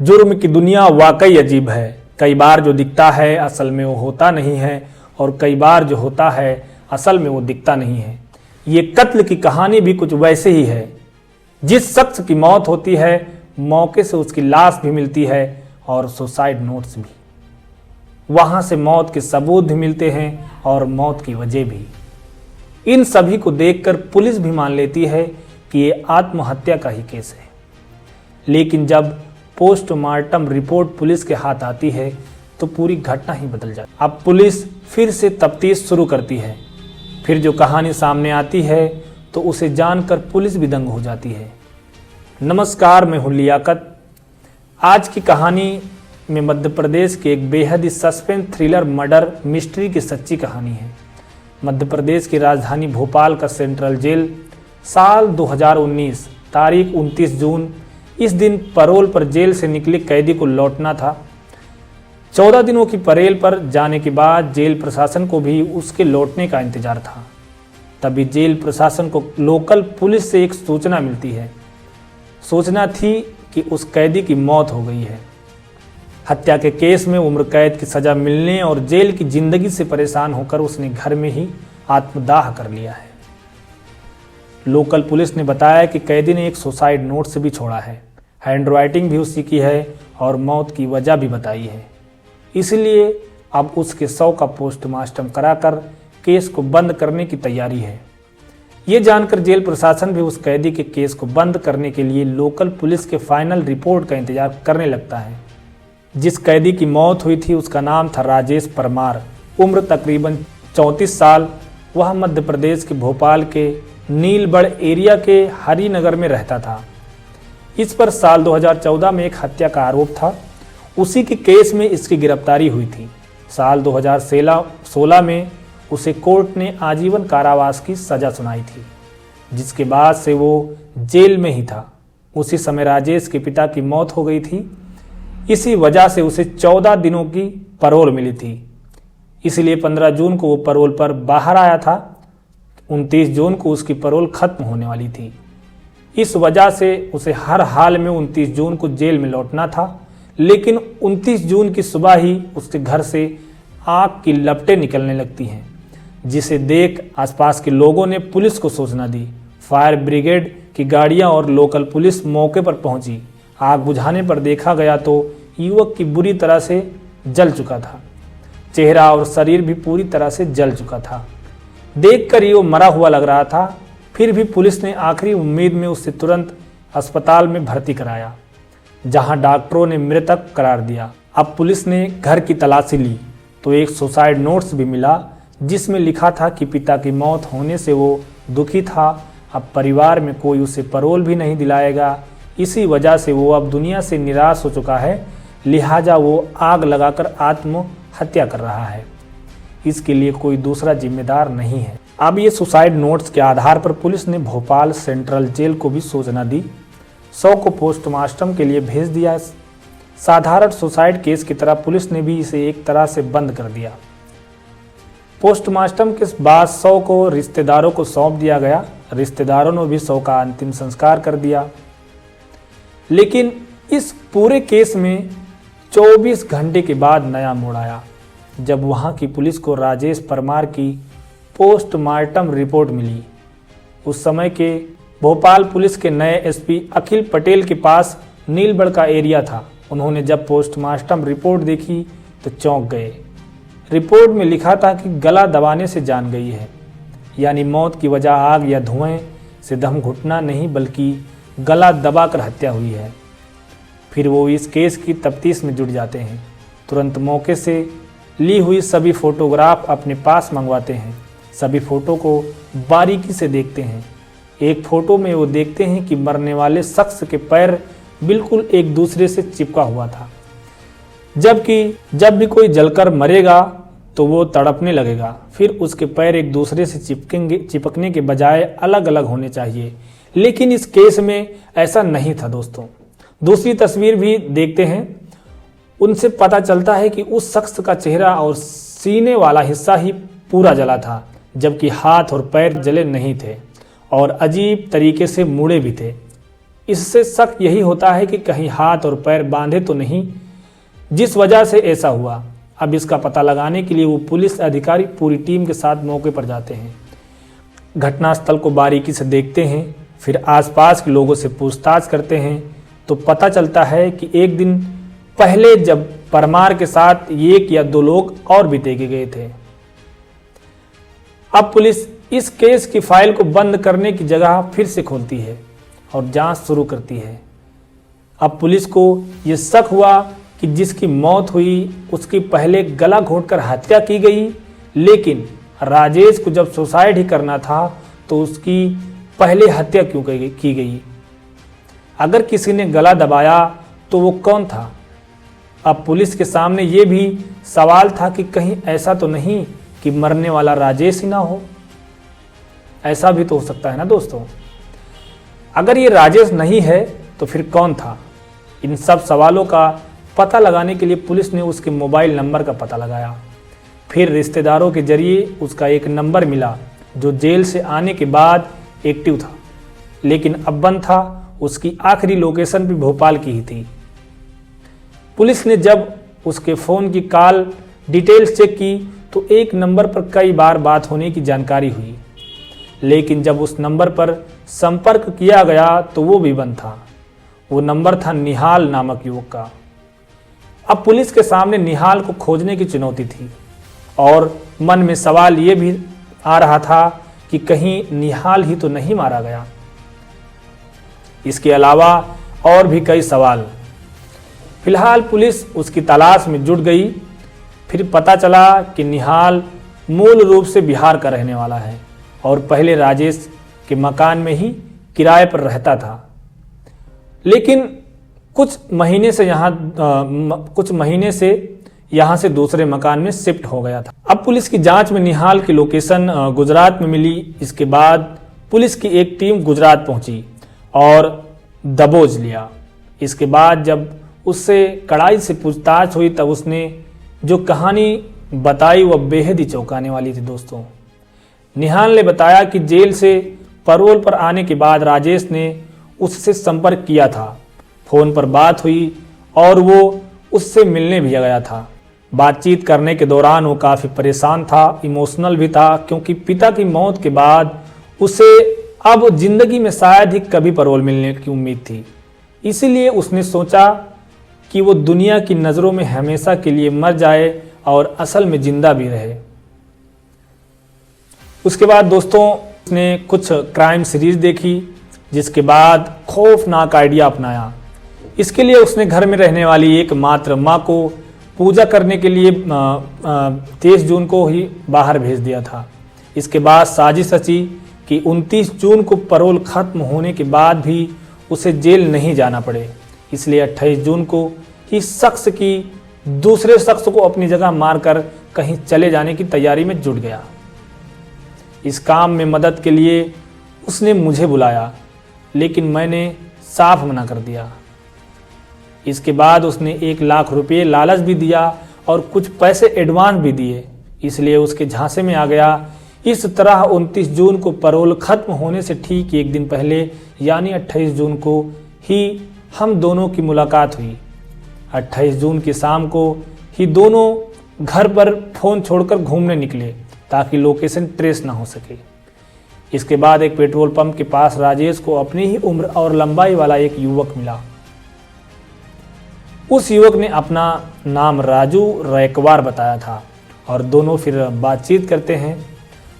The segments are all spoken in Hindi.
जुर्म की दुनिया वाकई अजीब है। कई बार जो दिखता है असल में वो होता नहीं है और कई बार जो होता है असल में वो दिखता नहीं है। ये कत्ल की कहानी भी कुछ वैसे ही है। जिस शख्स की मौत होती है मौके से उसकी लाश भी मिलती है और सुसाइड नोट्स भी। वहां से मौत के सबूत भी मिलते हैं और मौत की वजह भी। इन सभी को देखकर पुलिस भी मान लेती है कि ये आत्महत्या का ही केस है। लेकिन जब पोस्टमार्टम रिपोर्ट पुलिस के हाथ आती है तो पूरी घटना ही बदल जाती है। अब पुलिस फिर से तफ्तीश शुरू करती है। फिर जो कहानी सामने आती है तो उसे जानकर पुलिस भी दंग हो जाती है। नमस्कार, मैं हूं लियाकत। आज की कहानी में मध्य प्रदेश के एक बेहद ही सस्पेंस थ्रिलर मर्डर मिस्ट्री की सच्ची कहानी है। मध्य प्रदेश की राजधानी भोपाल का सेंट्रल जेल साल 2019 तारीख 29 जून, इस दिन पैरोल पर जेल से निकले कैदी को लौटना था। 14 दिनों की पैरोल पर जाने के बाद जेल प्रशासन को भी उसके लौटने का इंतजार था। तभी जेल प्रशासन को लोकल पुलिस से एक सूचना मिलती है। सूचना थी कि उस कैदी की मौत हो गई है। हत्या के केस में उम्र कैद की सजा मिलने और जेल की जिंदगी से परेशान होकर उसने घर में ही आत्मदाह कर लिया है। लोकल पुलिस ने बताया कि कैदी ने एक सुसाइड नोट से भी छोड़ा है। हैंडराइटिंग भी उसी की है और मौत की वजह भी बताई है। इसलिए अब उसके शव का पोस्टमार्टम कराकर केस को बंद करने की तैयारी है। ये जानकर जेल प्रशासन भी उस कैदी के केस को बंद करने के लिए लोकल पुलिस के फाइनल रिपोर्ट का इंतजार करने लगता है। जिस कैदी की मौत हुई थी उसका नाम था राजेश परमार, उम्र तकरीबन 34 साल। वह मध्य प्रदेश के भोपाल के नीलबढ़ एरिया के हरिनगर में रहता था। इस पर साल 2014 में एक हत्या का आरोप था। उसी के केस में इसकी गिरफ्तारी हुई थी। साल 2016 में उसे कोर्ट ने आजीवन कारावास की सजा सुनाई थी, जिसके बाद से वो जेल में ही था। उसी समय राजेश के पिता की मौत हो गई थी। इसी वजह से उसे 14 दिनों की पैरोल मिली थी। इसलिए 15 जून को वो पैरोल पर बाहर आया था। 29 जून को उसकी पैरोल खत्म होने वाली थी। इस वजह से उसे हर हाल में 29 जून को जेल में लौटना था। लेकिन 29 जून की सुबह ही उसके घर से आग की लपटें निकलने लगती हैं, जिसे देख आसपास के लोगों ने पुलिस को सूचना दी। फायर ब्रिगेड की गाड़ियां और लोकल पुलिस मौके पर पहुंची। आग बुझाने पर देखा गया तो युवक की बुरी तरह से जल चुका था। चेहरा और शरीर भी पूरी तरह से जल चुका था। देखकर ये वो मरा हुआ लग रहा था। फिर भी पुलिस ने आखिरी उम्मीद में उसे तुरंत अस्पताल में भर्ती कराया, जहां डॉक्टरों ने मृतक करार दिया। अब पुलिस ने घर की तलाशी ली तो एक सुसाइड नोट्स भी मिला, जिसमें लिखा था कि पिता की मौत होने से वो दुखी था। अब परिवार में कोई उसे पैरोल भी नहीं दिलाएगा। इसी वजह से वो अब दुनिया से निराश हो चुका है, लिहाजा वो आग लगाकर आत्महत्या कर रहा है। इसके लिए कोई दूसरा जिम्मेदार नहीं है। अब ये सुसाइड नोट्स के आधार पर पुलिस ने भोपाल सेंट्रल जेल को भी सूचना दी। शव को पोस्टमार्टम के लिए भेज दिया। साधारण सुसाइड केस की तरह पुलिस ने भी इसे एक तरह से बंद कर दिया। पोस्टमार्टम के बाद शव को रिश्तेदारों को सौंप दिया गया। रिश्तेदारों ने भी शव का अंतिम संस्कार कर दिया। लेकिन इस पूरे केस में 24 घंटे के बाद नया मोड़ आया, जब वहां की पुलिस को राजेश परमार की पोस्टमार्टम रिपोर्ट मिली। उस समय के भोपाल पुलिस के नए एसपी अखिल पटेल के पास नीलबढ़ का एरिया था। उन्होंने जब पोस्टमार्टम रिपोर्ट देखी तो चौंक गए। रिपोर्ट में लिखा था कि गला दबाने से जान गई है, यानी मौत की वजह आग या धुएं से दम घुटना नहीं बल्कि गला दबाकर हत्या हुई है। फिर वो इस केस की तफ्तीश में जुट जाते हैं। तुरंत मौके से ली हुई सभी फोटोग्राफ अपने पास मंगवाते हैं। सभी फोटो को बारीकी से देखते हैं। एक फोटो में वो देखते हैं कि मरने वाले शख्स के पैर बिल्कुल एक दूसरे से चिपका हुआ था, जबकि जब भी कोई जलकर मरेगा तो वो तड़पने लगेगा। फिर उसके पैर एक दूसरे से चिपकने के बजाय अलग अलग होने चाहिए। लेकिन इस केस में ऐसा नहीं था दोस्तों। दूसरी तस्वीर भी देखते हैं। उनसे पता चलता है कि उस शख्स का चेहरा और सीने वाला हिस्सा ही पूरा जला था, जबकि हाथ और पैर जले नहीं थे और अजीब तरीके से मुड़े भी थे। इससे शक यही होता है कि कहीं हाथ और पैर बांधे तो नहीं, जिस वजह से ऐसा हुआ। अब इसका पता लगाने के लिए वो पुलिस अधिकारी पूरी टीम के साथ मौके पर जाते हैं, घटनास्थल को बारीकी से देखते हैं, फिर आसपास के लोगों से पूछताछ करते हैं तो पता चलता है कि एक दिन पहले जब परमार के साथ 1 या 2 लोग और भी देखे गए थे। अब पुलिस इस केस की फाइल को बंद करने की जगह फिर से खोलती है और जांच शुरू करती है। अब पुलिस को यह शक हुआ कि जिसकी मौत हुई उसकी पहले गला घोंटकर हत्या की गई, लेकिन राजेश को जब सुसाइड ही करना था तो उसकी पहले हत्या क्यों की गई? अगर किसी ने गला दबाया तो वो कौन था? अब पुलिस के सामने ये भी सवाल था कि कहीं ऐसा तो नहीं कि मरने वाला राजेश ही ना हो। ऐसा भी तो हो सकता है ना दोस्तों। अगर ये राजेश नहीं है तो फिर कौन था? इन सब सवालों का पता लगाने के लिए पुलिस ने उसके मोबाइल नंबर का पता लगाया। फिर रिश्तेदारों के जरिए उसका एक नंबर मिला जो जेल से आने के बाद एक्टिव था, लेकिन अब बंद था। उसकी आखिरी लोकेशन भी भोपाल की ही थी। पुलिस ने जब उसके फ़ोन की कॉल डिटेल्स चेक की तो एक नंबर पर कई बार बात होने की जानकारी हुई, लेकिन जब उस नंबर पर संपर्क किया गया तो वो भी बंद था। वो नंबर था निहाल नामक युवक का। अब पुलिस के सामने निहाल को खोजने की चुनौती थी और मन में सवाल ये भी आ रहा था कि कहीं निहाल ही तो नहीं मारा गया। इसके अलावा और भी कई सवाल। फिलहाल पुलिस उसकी तलाश में जुट गई। फिर पता चला कि निहाल मूल रूप से बिहार का रहने वाला है और पहले राजेश के मकान में ही किराए पर रहता था, लेकिन कुछ महीने से यहाँ से दूसरे मकान में शिफ्ट हो गया था। अब पुलिस की जांच में निहाल की लोकेशन गुजरात में मिली। इसके बाद पुलिस की एक टीम गुजरात पहुंची और दबोच लिया। इसके बाद जब उससे कड़ाई से पूछताछ हुई तब उसने जो कहानी बताई वह बेहद ही चौंकाने वाली थी दोस्तों। निहाल ने बताया कि जेल से पैरोल पर आने के बाद राजेश ने उससे संपर्क किया था, फ़ोन पर बात हुई और वो उससे मिलने भी गया था। बातचीत करने के दौरान वो काफ़ी परेशान था, इमोशनल भी था, क्योंकि पिता की मौत के बाद उसे अब जिंदगी में शायद ही कभी पैरोल मिलने की उम्मीद थी। इसीलिए उसने सोचा कि वो दुनिया की नज़रों में हमेशा के लिए मर जाए और असल में जिंदा भी रहे। उसके बाद दोस्तों उसने कुछ क्राइम सीरीज देखी, जिसके बाद खौफनाक आइडिया अपनाया। इसके लिए उसने घर में रहने वाली एकमात्र माँ को पूजा करने के लिए 23 जून को ही बाहर भेज दिया था। इसके बाद साजिश रची कि 29 जून को पैरोल खत्म होने के बाद भी उसे जेल नहीं जाना पड़े, इसलिए 28 जून को ही शख्स की दूसरे शख्स को अपनी जगह मारकर कहीं चले जाने की तैयारी में जुट गया। इस काम में मदद के लिए उसने मुझे बुलाया, लेकिन मैंने साफ मना कर दिया। इसके बाद उसने 1 लाख रुपये लालच भी दिया और कुछ पैसे एडवांस भी दिए, इसलिए उसके झांसे में आ गया। इस तरह 29 जून को पैरोल खत्म होने से ठीक एक दिन पहले यानी 28 जून को ही हम दोनों की मुलाकात हुई। 28 जून की शाम को ही दोनों घर पर फ़ोन छोड़कर घूमने निकले ताकि लोकेशन ट्रेस ना हो सके। इसके बाद एक पेट्रोल पंप के पास राजेश को अपनी ही उम्र और लंबाई वाला एक युवक मिला। उस युवक ने अपना नाम राजू रैकवार बताया था और दोनों फिर बातचीत करते हैं,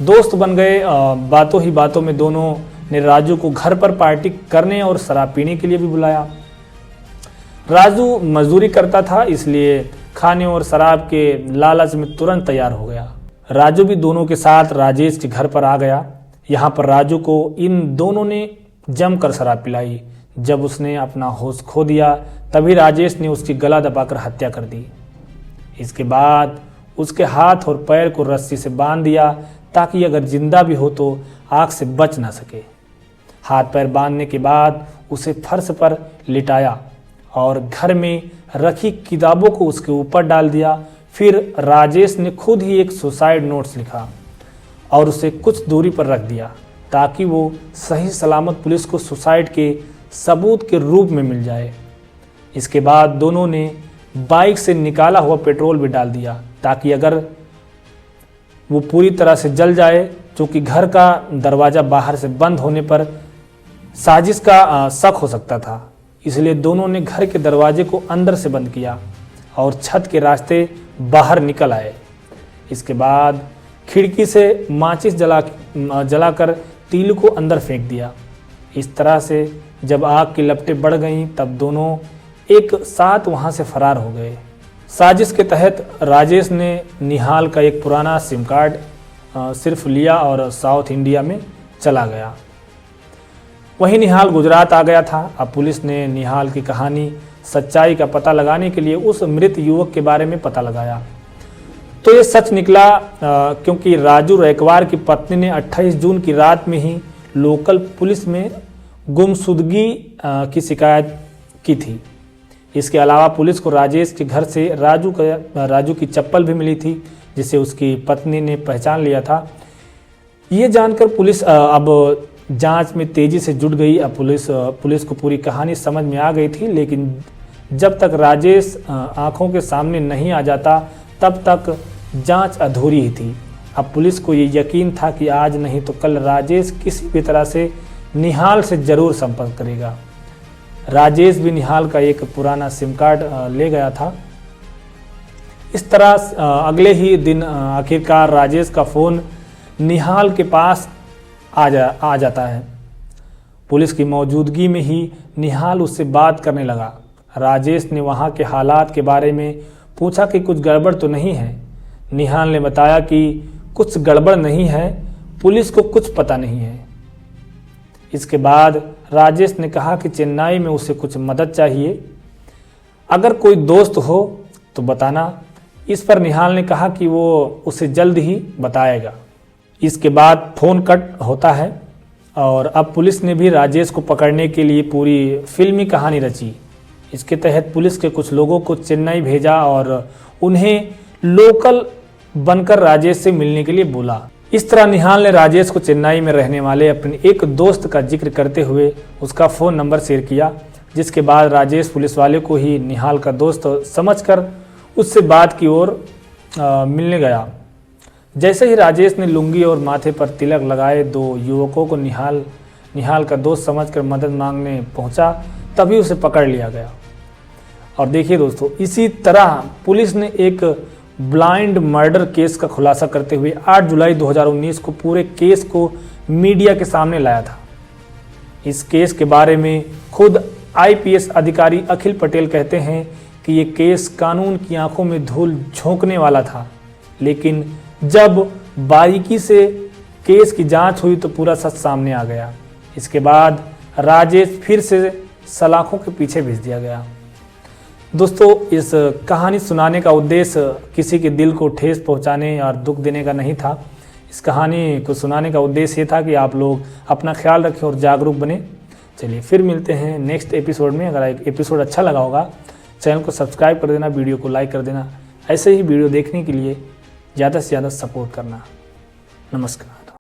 दोस्त बन गए। बातों ही बातों में दोनों ने राजू को घर पर पार्टी करने और शराब पीने के लिए भी बुलाया। राजू मजदूरी करता था, इसलिए खाने और शराब के लालच में तुरंत तैयार हो गया। राजू भी दोनों के साथ राजेश के घर पर आ गया। यहाँ पर राजू को इन दोनों ने जमकर शराब पिलाई। जब उसने अपना होश खो दिया तभी राजेश ने उसकी गला दबाकर हत्या कर दी। इसके बाद उसके हाथ और पैर को रस्सी से बांध दिया ताकि अगर जिंदा भी हो तो आग से बच ना सके। हाथ पैर बांधने के बाद उसे फर्श पर लिटाया और घर में रखी किताबों को उसके ऊपर डाल दिया। फिर राजेश ने खुद ही एक सुसाइड नोट्स लिखा और उसे कुछ दूरी पर रख दिया ताकि वो सही सलामत पुलिस को सुसाइड के सबूत के रूप में मिल जाए। इसके बाद दोनों ने बाइक से निकाला हुआ पेट्रोल भी डाल दिया ताकि अगर वो पूरी तरह से जल जाए, क्योंकि घर का दरवाज़ा बाहर से बंद होने पर साजिश का शक हो सकता था। इसलिए दोनों ने घर के दरवाजे को अंदर से बंद किया और छत के रास्ते बाहर निकल आए। इसके बाद खिड़की से माचिस जलाकर तीलू को अंदर फेंक दिया। इस तरह से जब आग की लपटें बढ़ गईं तब दोनों एक साथ वहां से फरार हो गए। साजिश के तहत राजेश ने निहाल का एक पुराना सिम कार्ड सिर्फ लिया और साउथ इंडिया में चला गया। वहीं निहाल गुजरात आ गया था। अब पुलिस ने निहाल की कहानी सच्चाई का पता लगाने के लिए उस मृत युवक के बारे में पता लगाया तो ये सच निकला, क्योंकि राजू रैकवार की पत्नी ने 28 जून की रात में ही लोकल पुलिस में गुमशुदगी की शिकायत की थी। इसके अलावा पुलिस को राजेश के घर से राजू की चप्पल भी मिली थी जिसे उसकी पत्नी ने पहचान लिया था। ये जानकर पुलिस अब जांच में तेजी से जुट गई। अब पुलिस को पूरी कहानी समझ में आ गई थी, लेकिन जब तक राजेश आंखों के सामने नहीं आ जाता तब तक जांच अधूरी ही थी। अब पुलिस को ये यकीन था कि आज नहीं तो कल राजेश किसी भी तरह से निहाल से जरूर संपर्क करेगा। राजेश भी निहाल का एक पुराना सिम कार्ड ले गया था। इस तरह अगले ही दिन आखिरकार राजेश का फ़ोन निहाल के पास आ जाता है। पुलिस की मौजूदगी में ही निहाल उससे बात करने लगा। राजेश ने वहाँ के हालात के बारे में पूछा कि कुछ गड़बड़ तो नहीं है। निहाल ने बताया कि कुछ गड़बड़ नहीं है, पुलिस को कुछ पता नहीं है। इसके बाद राजेश ने कहा कि चेन्नई में उसे कुछ मदद चाहिए, अगर कोई दोस्त हो तो बताना। इस पर निहाल ने कहा कि वो उसे जल्द ही बताएगा। इसके बाद फ़ोन कट होता है और अब पुलिस ने भी राजेश को पकड़ने के लिए पूरी फिल्मी कहानी रची। इसके तहत पुलिस के कुछ लोगों को चेन्नई भेजा और उन्हें लोकल बनकर राजेश से मिलने के लिए बोला। इस तरह निहाल ने राजेश को चेन्नई में रहने वाले अपने एक दोस्त का जिक्र करते हुए उसका फ़ोन नंबर शेयर किया, जिसके बाद राजेश पुलिस वाले को ही निहाल का दोस्त समझकर उससे बात की ओर मिलने गया। जैसे ही राजेश ने लुंगी और माथे पर तिलक लगाए दो युवकों को निहाल का दोस्त समझकर मदद मांगने पहुंचा, तभी उसे पकड़ लिया गया। और देखिए दोस्तों, इसी तरह पुलिस ने एक ब्लाइंड मर्डर केस का खुलासा करते हुए 8 जुलाई 2019 को पूरे केस को मीडिया के सामने लाया था। इस केस के बारे में खुद IPS अधिकारी अखिल पटेल कहते हैं कि ये केस कानून की आंखों में धूल झोंकने वाला था, लेकिन जब बारीकी से केस की जांच हुई तो पूरा सच सामने आ गया। इसके बाद राजेश फिर से सलाखों के पीछे भेज दिया गया। दोस्तों, इस कहानी सुनाने का उद्देश्य किसी के दिल को ठेस पहुंचाने और दुख देने का नहीं था। इस कहानी को सुनाने का उद्देश्य ये था कि आप लोग अपना ख्याल रखें और जागरूक बने। चलिए फिर मिलते हैं नेक्स्ट एपिसोड में। अगर एपिसोड अच्छा लगा होगा चैनल को सब्सक्राइब कर देना, वीडियो को लाइक कर देना। ऐसे ही वीडियो देखने के लिए ज़्यादा से ज़्यादा सपोर्ट करना। नमस्कार।